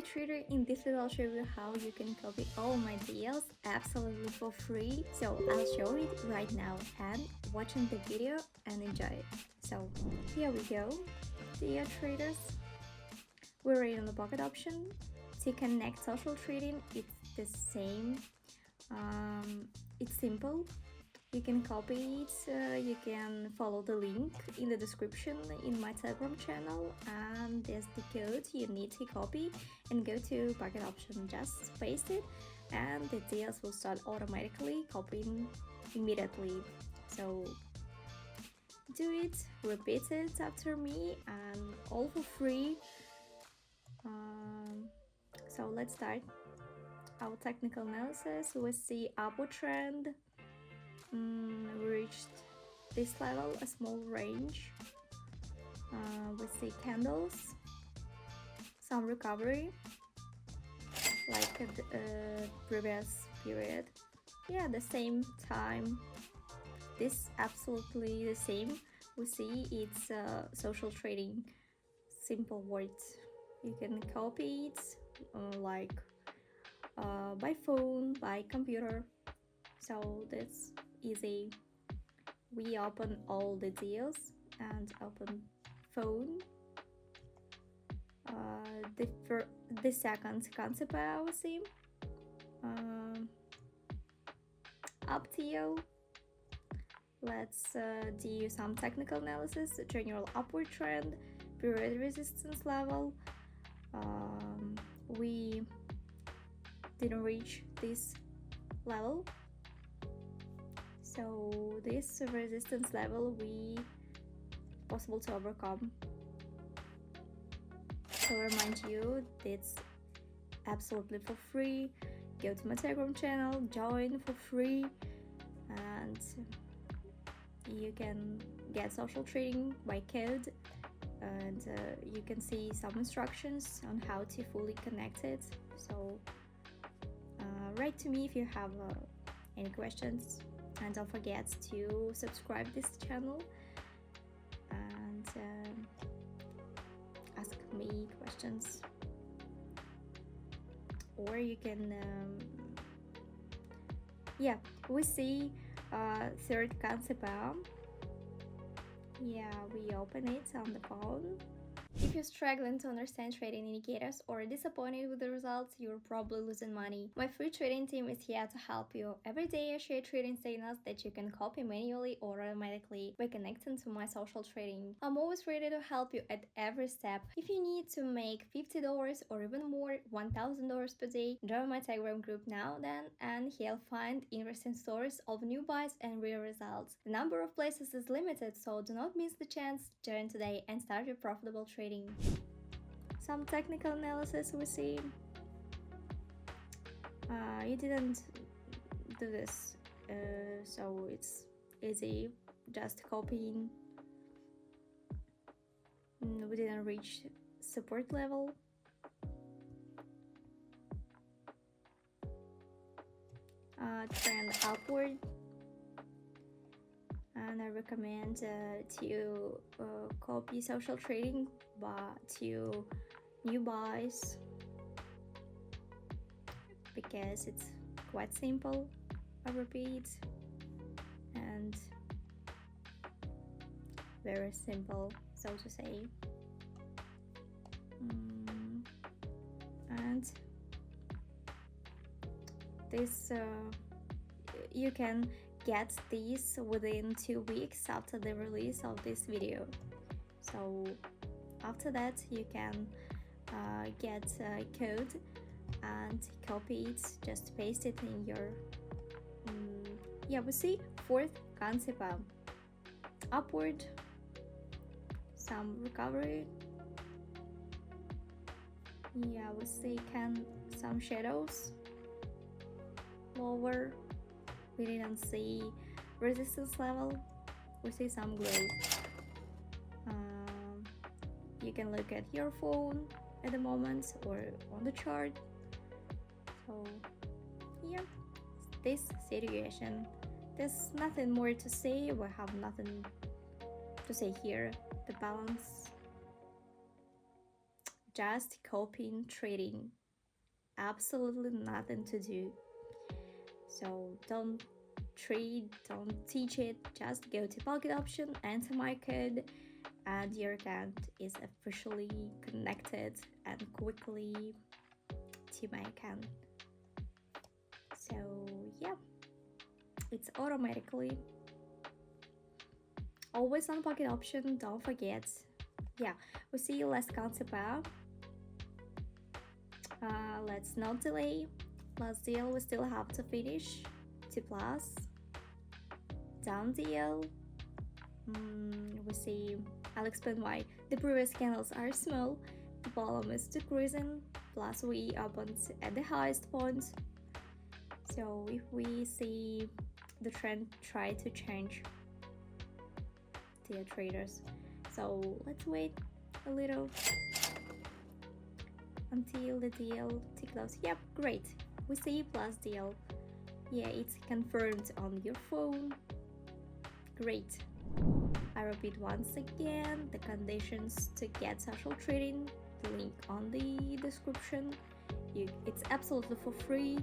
trader, in this video I'll show you how you can copy all my deals absolutely for free. So I'll show it right now and watching the video and enjoy it. So here we go, dear traders. We're right on the pocket option. To connect social trading, it's the same. It's simple. You can copy it, you can follow the link in the description in my Telegram channel, and there's the code you need to copy and go to pocket option, just paste it and the deals will start automatically copying immediately. So do it, repeat it after me, and all for free. So let's start our technical analysis. We see upward trend. We reached this level, a small range. We see candles, some recovery like the previous period. Yeah, the same time. This absolutely the same. We see it's social trading, simple words. You can copy it like by phone, by computer. So that's easy. We open all the deals and open phone. The second concept I will see. Up to you. Let's do some technical analysis. General upward trend, period resistance level. We didn't reach this level, so this resistance level we possible to overcome. So remind you, it's absolutely for free. Go to my Telegram channel, join for free, and you can get social trading by code, and you can see some instructions on how to fully connect it. So write to me if you have any questions, and don't forget to subscribe this channel and ask me questions, or you can yeah, we see third concept. Yeah, we open it on the phone. If you're struggling to understand trading indicators or disappointed with the results, you're probably losing money. My free trading team is here to help you. Every day I share trading signals that you can copy manually or automatically by connecting to my social trading. I'm always ready to help you at every step. If you need to make $50 or even more, $1,000 per day, join my Telegram group now then, and you'll find interesting stories of new buys and real results. The number of places is limited, so do not miss the chance. Join today and start your profitable trading. Some technical analysis we see. You didn't do this, so it's easy, just copying. We didn't reach support level. Trend upward, and I recommend to copy social trading but to new buys, because it's quite simple, I repeat, and very simple, so to say. And this you can get these within 2 weeks after the release of this video. So after that you can get a code and copy it, just paste it in your yeah, we see fourth concept, upward, some recovery. Yeah, we see some shadows, lower. We didn't see resistance level. We see some glow. You can look at your phone at the moment or on the chart. So yeah, this situation, there's nothing more to say. We have nothing to say here. The balance, just copying trading. Absolutely nothing to do. So don't trade, don't teach it, just go to Pocket Option, enter my code, and your account is officially connected and quickly to my account. So yeah, it's automatically always on Pocket Option, don't forget. Yeah, we see you last concept out. Let's not delay. Last deal we still have to finish. 2 plus. Down deal. We see, I'll explain why. The previous candles are small, the volume is decreasing, plus we opened at the highest point. So if we see the trend try to change, dear traders. So let's wait a little until the deal close. Yep, great. We see plus deal. Yeah, it's confirmed on your phone. Great. I repeat once again, the conditions to get social trading, the link on the description. It's absolutely for free.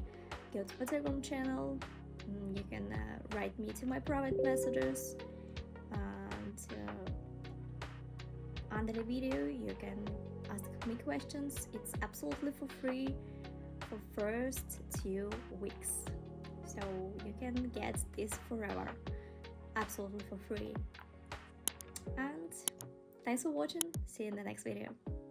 Go to my Telegram channel. You can write me to my private messages, and under the video you can ask me questions. It's absolutely for free for first 2 weeks, so you can get this forever, absolutely for free. And thanks for watching. See you in the next video.